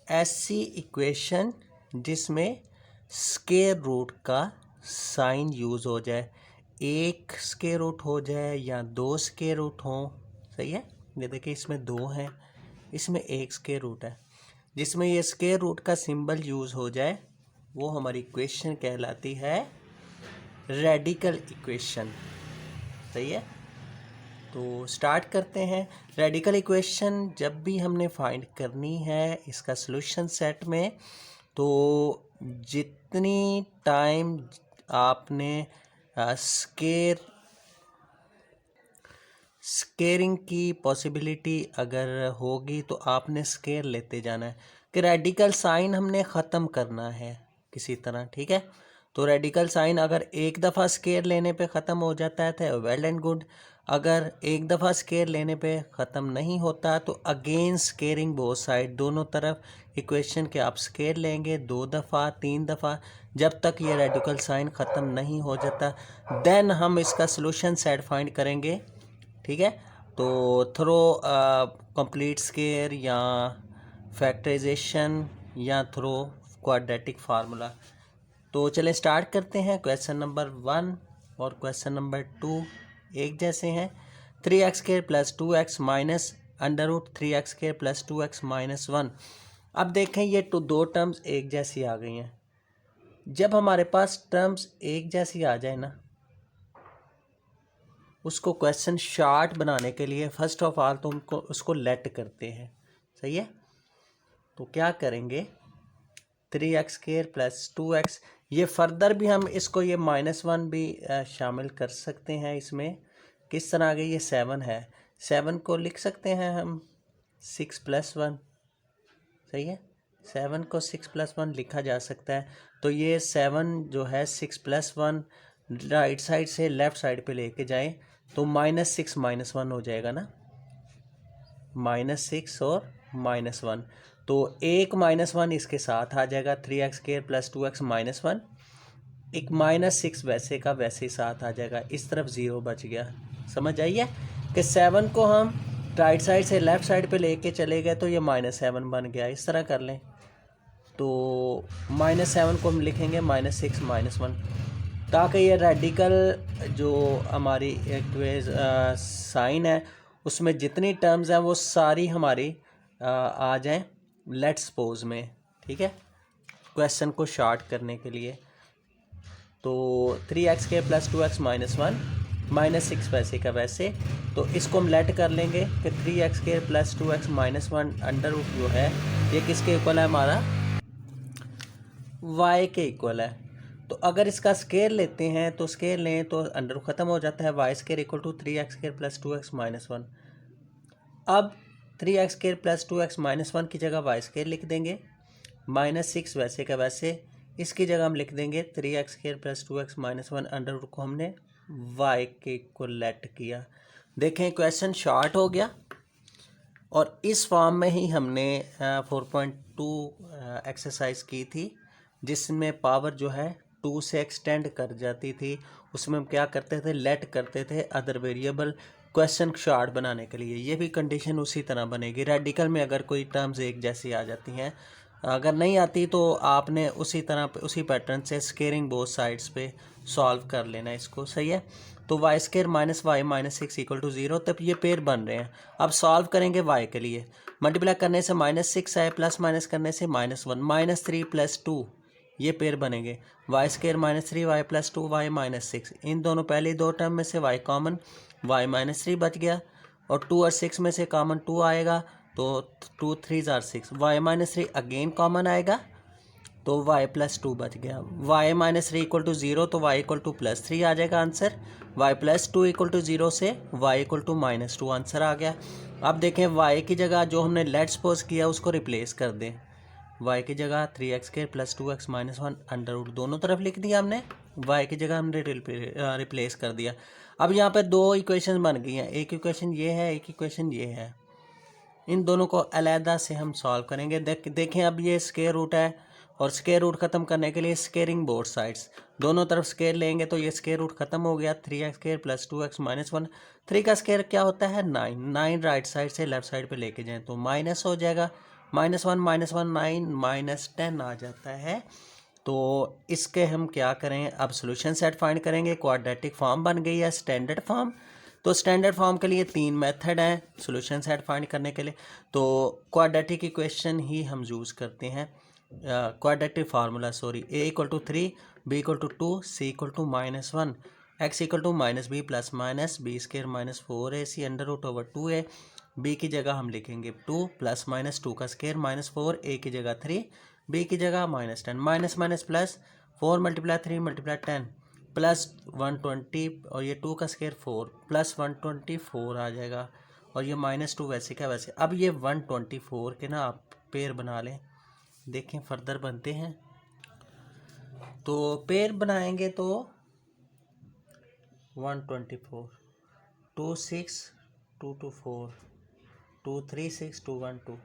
ऐसी इक्वेशन जिसमें square root का साइन यूज़ हो जाए, एक स्क्वायर रूट हो जाए या दो स्क्वायर रूट हो। सही है, ये देखिए इसमें दो हैं, इसमें एक स्क्वायर रूट है। जिसमें ये स्क्वायर रूट का सिंबल यूज़ हो जाए वो हमारी इक्वेशन कहलाती है रेडिकल इक्वेशन। सही है, तो स्टार्ट करते हैं। रेडिकल इक्वेशन जब भी हमने फाइंड करनी है इसका सॉल्यूशन सेट में, तो जितनी टाइम आपने स्केयरिंग की पॉसिबिलिटी अगर होगी तो आपने स्केयर लेते जाना है कि रेडिकल साइन हमने ख़त्म करना है किसी तरह। ठीक है, तो रेडिकल साइन अगर एक दफ़ा स्केयर लेने पे ख़त्म हो जाता है तो वेल एंड गुड। अगर एक दफ़ा स्केयर लेने पे ख़त्म नहीं होता तो अगेन स्केयरिंग बोथ साइड, दोनों तरफ इक्वेशन के आप स्केयर लेंगे 2 दफ़ा 3 दफ़ा, जब तक ये रेडिकल साइन ख़त्म नहीं हो जाता। देन हम इसका सॉल्यूशन सेट फाइंड करेंगे। ठीक है, तो थ्रो कंप्लीट स्केयर या फैक्टराइजेशन या थ्रो क्वाड्रेटिक फार्मूला। तो चलें स्टार्ट करते हैं। क्वेश्चन नंबर 1 और क्वेश्चन नंबर 2 एक जैसे हैं। 3x² + 2x minus √3x² + 2x - 1। अब देखें ये तो दो टर्म्स एक जैसी आ गई हैं। जब हमारे पास टर्म्स एक जैसी आ जाए ना, उसको क्वेश्चन शार्ट बनाने के लिए फर्स्ट ऑफ ऑल तो उसको लेट करते हैं। सही है, तो क्या करेंगे 3x² + 2x, ये फर्दर भी हम इसको ये -1 भी शामिल कर सकते हैं इसमें। किस तरह आगे ये 7 है, 7 को लिख सकते हैं हम 6 + 1। सही है, 7 को 6 + 1 लिखा जा सकता है। तो ये 7 जो है 6 + 1 राइट साइड से लेफ़्ट साइड पे लेके जाएं तो -6 - 1 हो जाएगा ना, -6 और -1। तो एक -1 इसके साथ आ जाएगा 3x² + 2x - 1। एक -6 वैसे का वैसे ही साथ आ जाएगा, इस तरफ 0 बच गया। समझ आई है कि 7 को हम राइट साइड से लेफ़्ट साइड पे लेके चले गए तो ये -7 बन गया। इस तरह कर लें तो -7 को हम लिखेंगे -6 - 1, ताकि ये रेडिकल जो हमारी साइन है उसमें जितनी टर्म्स हैं वो सारी हमारी आ जाएं लेट्स सपोज में। ठीक है, क्वेश्चन को शॉर्ट करने के लिए तो 3x² + 2x - 1 -6 वैसे का वैसे, तो इसको हम लेट कर लेंगे कि 3x² + 2x - 1 अंडर जो है ये किसके इक्वल है, हमारा y के इक्वल है। तो अगर इसका स्केयर लेते हैं तो स्केयर लें तो अंडर ख़त्म हो जाता है, y² = 3x² + 2x - 1। अब 3x² + 2x - 1 की जगह y² लिख देंगे, -6 वैसे का वैसे इसकी जगह हम लिख देंगे 3x² + 2x - 1 अंडर को हमने y के को लेट किया। देखें क्वेश्चन शॉर्ट हो गया और इस फॉर्म में ही हमने 4.2 एक्सरसाइज की थी जिसमें पावर जो है 2 से एक्सटेंड कर जाती थी। उसमें हम क्या करते थे, लेट करते थे अदर वेरिएबल क्वेश्चन शॉर्ट बनाने के लिए। ये भी कंडीशन उसी तरह बनेगी रेडिकल में अगर कोई टर्म्स एक जैसी आ जाती हैं। अगर नहीं आती तो आपने उसी तरह उसी पैटर्न से स्केयरिंग बोथ साइड्स पे सॉल्व कर लेना इसको। सही है, तो y² - y - 6 = 0, तब ये पेयर बन रहे हैं। अब सॉल्व करेंगे y के लिए, मल्टीप्लाई करने से -6 आए, प्लस माइनस करने से -1 -3 + 2 ये पेयर बनेंगे। y² - 3 y + 2 y - 6, इन दोनों पहले दो टर्म में से y कॉमन, y - 3 बच गया और 2 और 6 में से कॉमन 2 आएगा तो 2 3 are 6, y - 3 अगेन कॉमन आएगा तो y + 2 बच गया। y - 3 = 0 तो y = +3 आ जाएगा आंसर। y + 2 = 0 से y = -2 आंसर आ गया। अब देखें y की जगह जो हमने लेट सपोज किया उसको रिप्लेस कर दें। y की जगह 3x² + 2x - 1 अंडर दोनों तरफ लिख दिया हमने, y की जगह हमने रिप्लेस कर दिया। अब यहाँ पे दो इक्वेशन बन गई हैं, एक इक्वेशन ये है, एक इक्वेशन ये है। इन दोनों को अलहदा से हम सॉल्व करेंगे। देखें अब ये स्क्वायर रूट है और स्क्वायर रूट ख़त्म करने के लिए स्केयरिंग बोथ साइड्स, दोनों तरफ स्केयर लेंगे तो ये स्क्वायर रूट ख़त्म हो गया। 3x² + 2x - 1, 3 का स्क्वायर क्या होता है 9, 9 राइट साइड से लेफ़्ट साइड पे लेके जाएं तो माइनस हो जाएगा, -1 9 -10 आ जाता है। तो इसके हम क्या करें, अब सॉल्यूशन सेट फाइंड करेंगे। क्वाड्रेटिक फॉर्म बन गई है स्टैंडर्ड फॉर्म। तो स्टैंडर्ड फॉर्म के लिए 3 मेथड हैं सॉल्यूशन सेट फाइंड करने के लिए। तो क्वाड्रेटिक इक्वेशन ही हम यूज़ करते हैं, quadratic formula sorry, a = 3, b = 2, c = -1, x = -b + -b² - 4ac √/2a। b की जगह हम लिखेंगे 2 + -2 का स्क्वायर -4, a की जगह 3, b की जगह -10, माइनस प्लस 4 × 3 × 10 प्लस 120 और ये 2 का स्क्वायर 4 प्लस 124 आ जाएगा। और ये -2 वैसे क्या वैसे। अब ये 124 के ना आप पेयर बना लें, देखें फर्दर बनते हैं। तो पेयर बनाएंगे तो 124 2 6 2 2 4 2 3 6 2 1 2।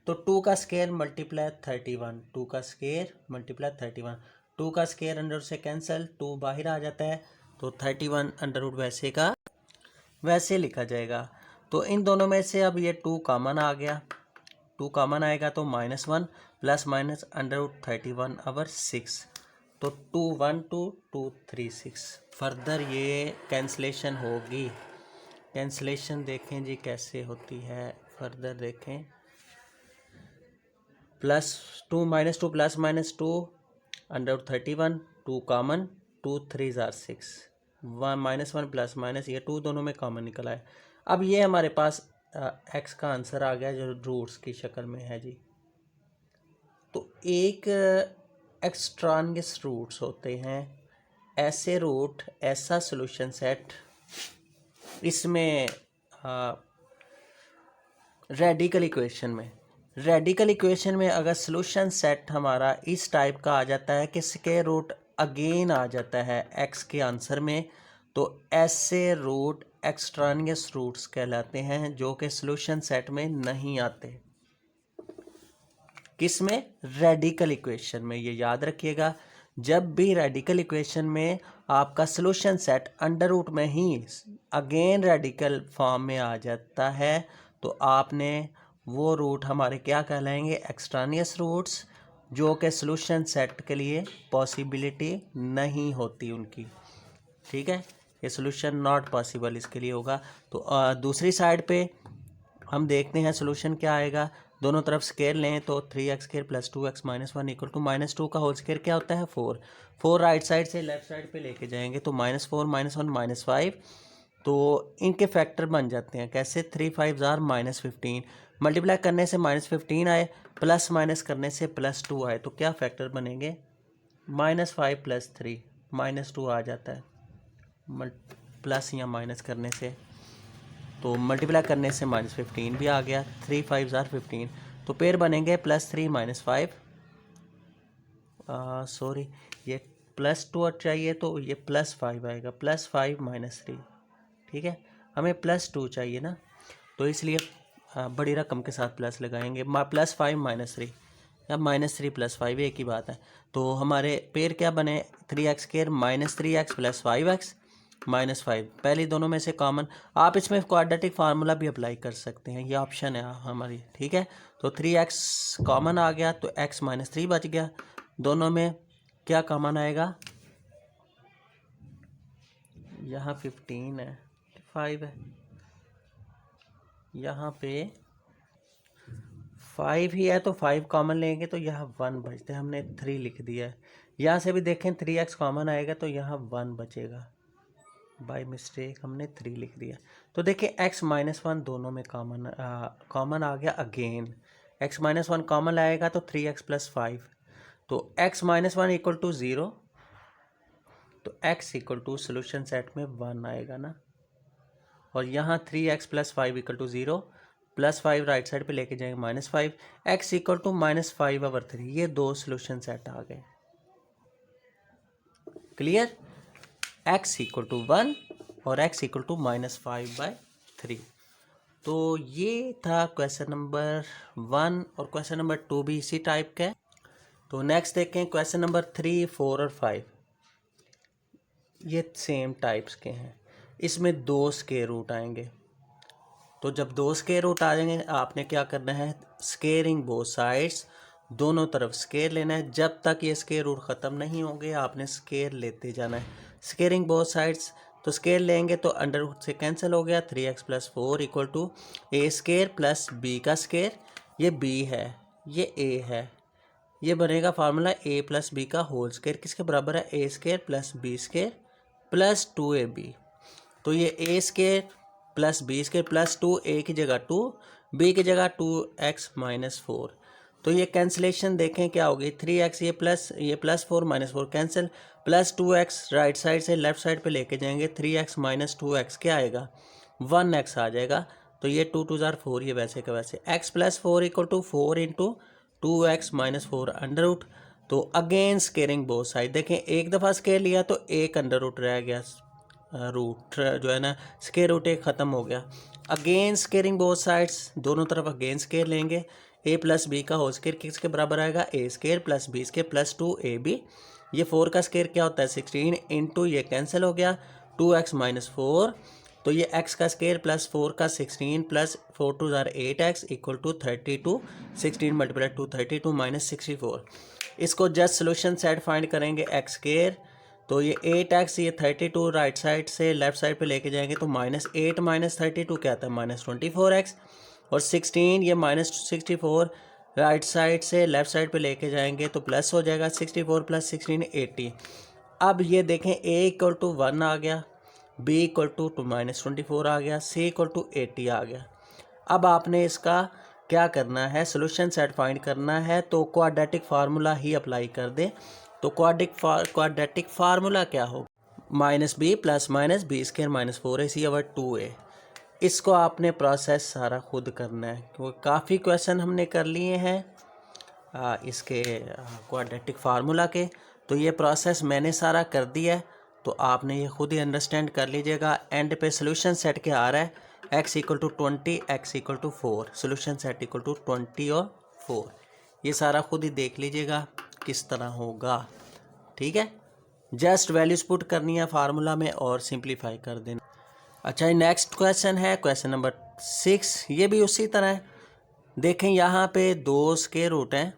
तो 2 का स्क्वायर मल्टीप्लाई 31, 2 का स्क्वायर मल्टीप्लाई 31, 2 का स्क्वायर अंडर से कैंसिल, 2 बाहर आ जाता है। तो 31 अंडर वैसे का वैसे लिखा जाएगा। तो इन दोनों में से अब ये 2 कॉमन आ गया, 2 कॉमन आएगा तो -1 प्लस माइनस √31/6। तो 2 1 2 2 3 6। फर्दर ये कैंसलेशन होगी, कैंसलेशन देखें जी कैसे होती है, फर्दर देखें। +2 -2 + -2 √31, 2 कॉमन, 2 3 6, 1 प्लस माइनस ये 2 दोनों में कॉमन निकल आए। अब ये हमारे पास x का आंसर आ गया जो रूट्स की शक्ल में है जी। तो एक एक्स्ट्रानियस रूट्स होते हैं, ऐसे रूट, ऐसा सॉल्यूशन सेट, इसमें रेडिकल इक्वेशन में अगर सॉल्यूशन सेट हमारा इस टाइप का आ जाता है कि स्क्वायर रूट अगेन आ जाता है x के आंसर में, तो ऐसे रूट एक्स्ट्रानियस रूट्स कहलाते हैं जो कि सॉल्यूशन सेट में नहीं आते। किस में? रेडिकल इक्वेशन में। ये याद रखिएगा, जब भी रेडिकल इक्वेशन में आपका सॉल्यूशन सेट अंडर रूट में ही अगेन रेडिकल फॉर्म में आ जाता है, तो आपने वो रूट हमारे क्या कहलाएंगे? एक्स्ट्रानियस रूट्स, जो कि सॉल्यूशन सेट के लिए पॉसिबिलिटी नहीं होती उनकी। ठीक है, ये सॉल्यूशन नॉट पॉसिबल इसके लिए होगा। तो दूसरी साइड पे हम देखते हैं सॉल्यूशन क्या आएगा। दोनों तरफ स्केयर लें तो 3x² + 2x - 1 = -2 का होल स्केयर क्या होता है? 4। 4 राइट साइड से लेफ्ट साइड पे लेके जाएंगे तो -4 -1 -5। तो इनके फैक्टर बन जाते हैं कैसे? 3 5 आर -15, मल्टीप्लाई करने से -15 आए, प्लस माइनस करने से +2 आए, तो क्या फैक्टर बनेंगे? -5 + 3 -2 आ जाता है, प्लस या माइनस करने से, तो मल्टीप्लाई करने से -15 भी आ गया। 3 5 आर 15, तो पेयर बनेंगे +3 -5, सॉरी ये +2 चाहिए तो ये +5 आएगा, +5 -3। ठीक है, हमें +2 चाहिए ना, तो इसलिए बड़ी रकम के साथ प्लस लगाएंगे। +5 -3 या -3 +5 एक ही बात है। तो हमारे पेयर क्या बने? 3x² -3x + 5x -5। पहले दोनों में से कॉमन, आप इसमें क्वाड्रेटिक फार्मूला भी अप्लाई कर सकते हैं, ये ऑप्शन है हमारी। ठीक है, तो 3x कॉमन आ गया तो x -3 बच गया। दोनों में क्या कॉमन आएगा? यहाँ 15 है, 5 है, यहाँ पे 5 ही है तो 5 कॉमन लेंगे तो यहाँ 1 बचते हैं, हमने 3 लिख दिया है। यहाँ से भी देखें 3x कॉमन आएगा तो यहाँ 1 बचेगा, बाय मिस्टेक हमने 3 लिख दिया। तो देखिए x -1 दोनों में कॉमन आ गया अगेन। x -1 कॉमन आएगा तो 3x + 5, तो x -1 = 0, तो x = सॉल्यूशन सेट में 1 आएगा ना। और यहाँ 3x + 5 = 0, +5 राइट साइड पे लेके जाएंगे -5, x = -5/3। ये दो सॉल्यूशन सेट आ गए। क्लियर? x = 1 और x = -5/3। तो ये था क्वेश्चन नंबर 1, और क्वेश्चन नंबर 2 भी इसी टाइप का है। तो नेक्स्ट देखें क्वेश्चन नंबर 3, 4 और 5। ये सेम टाइप्स के हैं, इसमें 2 स्क्वायर रूट आएंगे। तो जब 2 स्क्वायर रूट आ जाएंगे, आपने क्या करना है? स्केयरिंग बोथ साइड्स, दोनों तरफ स्केयर लेना है। जब तक ये स्केयर रूट ख़त्म नहीं होंगे आपने स्केयर लेते जाना है। स्केयरिंग बोथ साइड्स, तो स्केयर लेंगे तो अंडर रूट से कैंसिल हो गया। 3x + 4 equal to a square plus b का स्केयर, ये b है ये a है, ये बनेगा फार्मूला a + b का होल स्केयर किसके बराबर है, a square plus b square plus 2ab। तो ये a square plus b square plus 2, a की जगह 2, b की जगह 2x - 4। तो ये कैंसिलेशन देखें क्या होगी, 3x ये plus 4 - 4 cancel, plus 2x right side से लेफ्ट साइड पे लेके जाएंगे, 3x - 2x क्या आएगा, 1x आ जाएगा। तो ये 2 2 ज़ार 4, ये वैसे का वैसे x + 4 equal to 4 × 2x - 4 under root. तो अगेन स्केयरिंग बोथ साइड, देखें एक दफ़ा स्केयर लिया तो एक अंडर रूट रह गया, रूट जो है ना स्केयर रूट एक ख़त्म हो गया। अगेन स्केयरिंग बोथ साइड्स, दोनों तरफ अगेन स्केयर लेंगे। a + b का होल स्केयर किसके बराबर आएगा, a square plus b square plus 2ab। ये 4 का स्केयर क्या होता है 16 इंटू ये कैंसिल हो गया 2x - 4, तो ये x का स्केयर प्लस 4 का 16 plus 4 2 tsar 8x equal to 32, 16 × 2 32 - 64। इसको जस्ट सोल्यूशन सेट फाइंड करेंगे x स्केयर, तो ये 8x ये 32 राइट साइड से लेफ्ट साइड पे लेके जाएंगे तो -8 - 32 क्या आता है -24x, और 16 ये -64 राइट साइड से लेफ्ट साइड पे लेके जाएंगे तो प्लस हो जाएगा 64 + 16 80। अब ये देखें a = 1 आ गया, b = -24 आ गया, c = 80 आ गया। अब आपने इसका क्या करना है, सोल्यूशन सेट फाइंड करना है, तो क्वाड्रेटिक फार्मूला ही अप्लाई कर दें। तो क्वाड्रेटिक फार्मूला क्या हो, -b + -b स्क्वायर - 4ac/2a। इसको आपने प्रोसेस सारा खुद करना है क्योंकि काफ़ी क्वेश्चन हमने कर लिए हैं इसके क्वाड्रेटिक फार्मूला के, तो ये प्रोसेस मैंने सारा कर दिया है, तो आपने ये खुद ही अंडरस्टैंड कर लीजिएगा। एंड पे सोल्यूशन सेट क्या आ रहा है, x = 20, x = 4, सोल्यूशन सेट = 20 और 4। ये सारा खुद ही देख लीजिएगा किस तरह होगा, ठीक है। जस्ट वैल्यूज पुट करनी है फार्मूला में और सिंप्लीफाई कर देना। अच्छा, ये नेक्स्ट क्वेश्चन है क्वेश्चन नंबर 6, ये भी उसी तरह है। देखें यहाँ पे 2 स्केयर रूट हैं,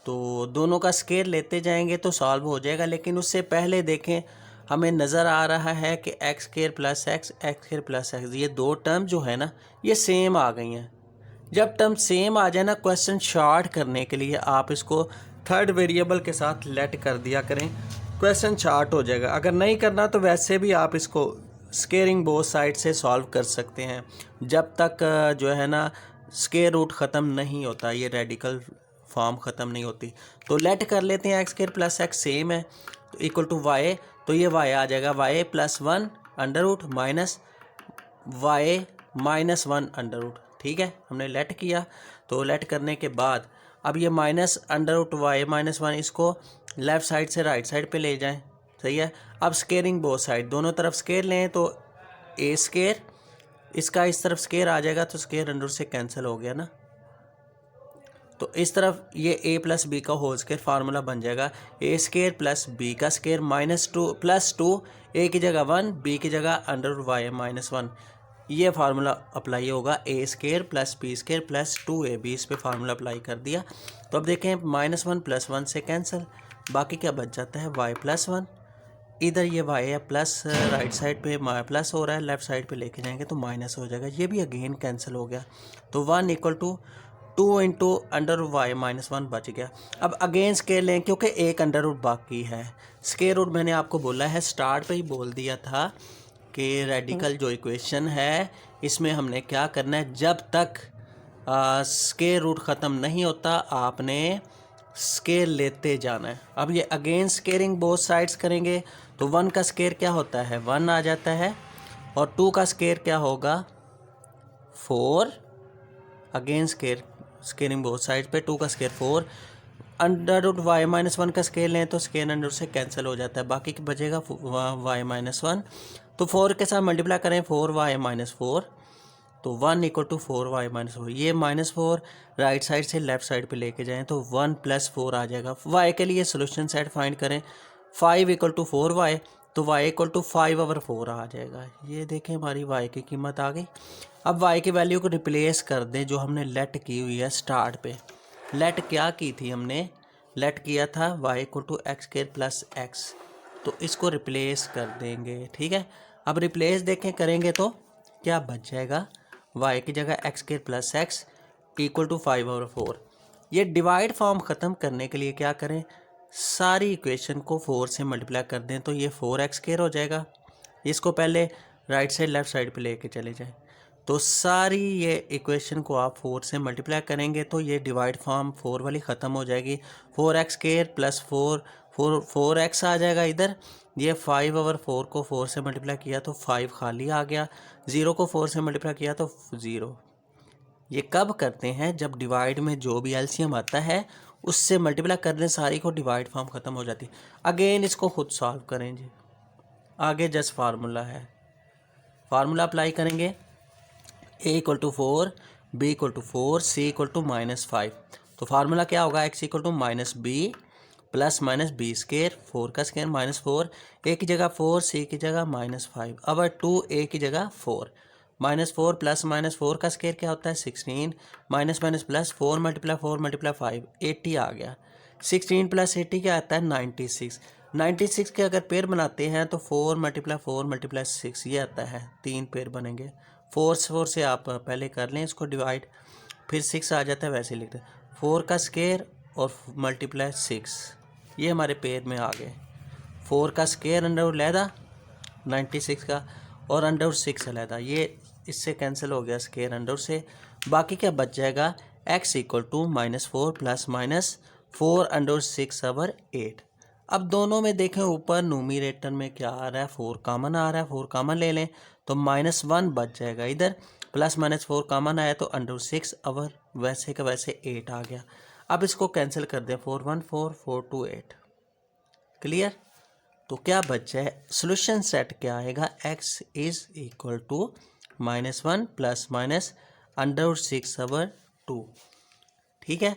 तो दोनों का स्केयर लेते जाएंगे तो सॉल्व हो जाएगा, लेकिन उससे पहले देखें हमें नज़र आ रहा है कि x square plus x plus x, ये दो टर्म जो है ना ये सेम आ गई हैं। जब टर्म सेम आ जाए ना, क्वेश्चन शॉर्ट करने के लिए आप इसको थर्ड वेरिएबल के साथ लेट कर दिया करें, क्वेश्चन शॉर्ट हो जाएगा। अगर नहीं करना तो वैसे भी आप इसको स्केयरिंग बोथ साइड से सॉल्व कर सकते हैं, जब तक जो है ना स्केयर रूट ख़त्म नहीं होता, ये रेडिकल फॉर्म ख़त्म नहीं होती। तो लेट कर लेते हैं x square plus x same है तो इक्वल टू y, तो ये y आ जाएगा y + 1 under root minus y -1 under root, ठीक है। हमने लेट किया, तो लेट करने के बाद अब ये माइनस अंडर रूट y -1 इसको लेफ़्ट साइड से राइट साइड पे ले जाएं, सही है। अब स्केयरिंग बोथ साइड, दोनों तरफ स्केयर लें तो a स्केयर, इसका इस तरफ स्केयर आ जाएगा तो स्केयर अंडर से कैंसिल हो गया ना, तो इस तरफ ये a + b का होल स्केयर फार्मूला बन जाएगा a स्केयर प्लस b का स्केयर -2 + 2, a की जगह 1 b की जगह अंडर रूट y -1। ये फार्मूला अप्लाई होगा a square plus b square plus 2ab, इस पे फार्मूला अप्लाई कर दिया। तो अब देखें -1 + 1 से कैंसिल, बाकी क्या बच जाता है y + 1, इधर ये y है प्लस राइट साइड पे प्लस हो रहा है, लेफ़्ट साइड पे लेके जाएंगे तो माइनस हो जाएगा, ये भी अगेन कैंसिल हो गया। तो 1 = 2 × अंडर रूट y -1 बच गया। अब अगेन स्केयर लें क्योंकि एक अंडर रूट बाकी है। स्केयर रूट मैंने आपको बोला है, स्टार्ट पे ही बोल दिया था कि रेडिकल जो इक्वेशन है इसमें हमने क्या करना है, जब तक स्केयर रूट ख़त्म नहीं होता आपने स्केयर लेते जाना है। अब ये अगेन स्केयरिंग बोथ साइड्स करेंगे तो 1 का स्केयर क्या होता है 1 आ जाता है, और 2 का स्केयर क्या होगा 4, अगेन स्केयरिंग बोथ साइड पे 2 का स्केयर 4, अंडर रूट y -1 का स्केयर लें तो स्केयर अंडर से कैंसिल हो जाता है, बाकी बचेगा y -1, तो 4 के साथ मल्टीप्लाई करें 4y -4, तो 1 = 4y -4, ये -4 राइट साइड से लेफ्ट साइड पे लेके जाएं तो 1 + 4 आ जाएगा। y के लिए सोल्यूशन सेट फाइंड करें, 5 = 4y, तो y = 5/4 आ जाएगा। ये देखें हमारी y की कीमत आ गई। अब y की वैल्यू को रिप्लेस कर दें जो हमने लेट की हुई है स्टार्ट पे। लेट क्या की थी हमने, लेट किया था y equal to x square plus x, तो इसको रिप्लेस कर देंगे। ठीक है, अब रिप्लेस देखें करेंगे तो क्या बच जाएगा, y की जगह x square plus x equal to 5/4। ये डिवाइड फॉर्म ख़त्म करने के लिए क्या करें, सारी इक्वेशन को 4 से मल्टीप्लाई कर दें तो ये 4x स्क्वायर हो जाएगा। इसको पहले राइट साइड लेफ़्ट साइड पे लेके चले जाएं, तो सारी ये इक्वेशन को आप 4 से मल्टीप्लाई करेंगे तो ये डिवाइड फॉर्म 4 वाली ख़त्म हो जाएगी। 4x स्क्वायर प्लस 4x आ जाएगा इधर। ये 5/4 को 4 से मल्टीप्लाई किया तो 5 खाली आ गया, 0 को 4 से मल्टीप्लाई किया तो 0। ये कब करते हैं, जब डिवाइड में जो भी एलसीएम आता है उससे मल्टीप्लाई कर दें सारी को, डिवाइड फॉर्म ख़त्म हो जाती है। अगेन इसको खुद सॉल्व करें जी। आगे जस्ट फार्मूला है, फार्मूला अप्लाई करेंगे। a equal to 4, b equal to 4, c equal to -5। तो फार्मूला क्या होगा, x equal to -b plus -b square, 4 का स्क्वायर -4, a की जगह 4, c की जगह -5। अब 2a की जगह 4, -4 प्लस -4 का स्क्वायर क्या होता है 16, minus minus plus 4 multiply 4 multiply 5 80 आ गया। 16 प्लस 80 क्या आता है 96। 96 के अगर पेयर बनाते हैं तो 4 मल्टीप्लाई 6 ये आता है, 3 पेयर बनेंगे। 4 से आप पहले कर लें इसको डिवाइड, फिर 6 आ जाता है, वैसे ही लिखते हैं 4 का स्क्वायर और मल्टीप्लाई 6, ये हमारे पेयर में आ गए। 4 का स्क्वायर अंडर लैदा 96 का और अंडर 6 अलहदा, ये इससे कैंसिल हो गया स्क्वायर अंडर से। बाकी क्या बच जाएगा, x equal to -4 plus -4 under 6/8। अब दोनों में देखें ऊपर न्यूमरेटर में क्या आ रहा है, 4 कॉमन आ रहा है, 4 कॉमन ले लें तो -1 बच जाएगा इधर, प्लस -4 कॉमन आया तो अंडर 6 और वैसे का वैसे 8 आ गया। अब इसको कैंसिल कर दें, 4 1 4 4 2 8। क्लियर, तो क्या बच जाए, सोल्यूशन सेट क्या आएगा, x is equal to -1 plus minus under 6/2। ठीक है,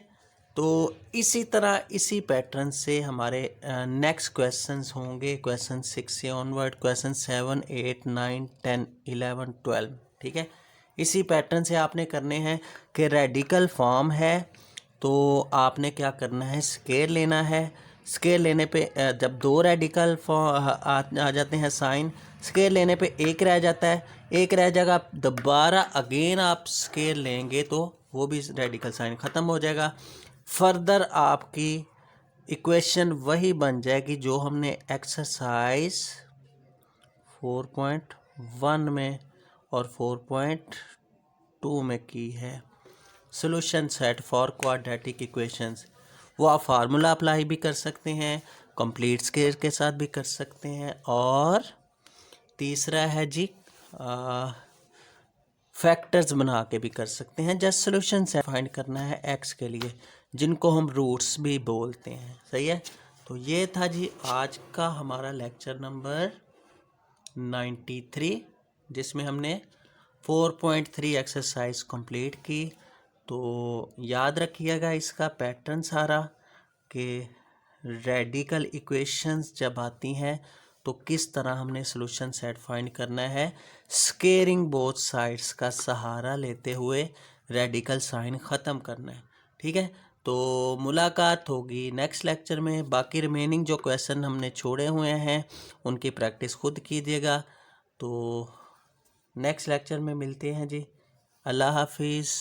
तो इसी तरह इसी पैटर्न से हमारे नेक्स्ट क्वेश्चंस होंगे, क्वेश्चन 6 से ऑनवर्ड, क्वेश्चन 7 8 9 10 11 12। ठीक है, इसी पैटर्न से आपने करने हैं कि रेडिकल फॉर्म है तो आपने क्या करना है, स्केयर लेना है। स्केयर लेने पे जब 2 रेडिकल फॉर्म आ जाते हैं साइन, स्केयर लेने पे एक रह जाता है, एक रह जाएगा, दोबारा अगेन आप स्केयर लेंगे तो वो भी रेडिकल साइन ख़त्म हो जाएगा। फर्दर आपकी इक्वेशन वही बन जाएगी जो हमने एक्सरसाइज 4.1 में और 4.2 में की है, solution set for quadratic equations. वो आप फार्मूला अप्लाई भी कर सकते हैं, कंप्लीट स्केयर के साथ भी कर सकते हैं, और तीसरा है जी फैक्टर्स बना के भी कर सकते हैं। जस्ट सोल्यूशन सेट फाइंड करना है एक्स के लिए, जिनको हम रूट्स भी बोलते हैं। सही है, तो ये था जी आज का हमारा लेक्चर नंबर 93, जिसमें हमने 4.3 एक्सरसाइज कंप्लीट की। तो याद रखिएगा इसका पैटर्न सारा, कि रेडिकल इक्वेशंस जब आती हैं तो किस तरह हमने सोल्यूशन सेट फाइंड करना है, स्केयरिंग बोथ साइड्स का सहारा लेते हुए रेडिकल साइन ख़त्म करना है। ठीक है, तो मुलाकात होगी नेक्स्ट लेक्चर में। बाकी रिमेनिंग जो क्वेश्चन हमने छोड़े हुए हैं उनकी प्रैक्टिस खुद कीजिएगा। तो नेक्स्ट लेक्चर में मिलते हैं जी, अल्लाह हाफिज़।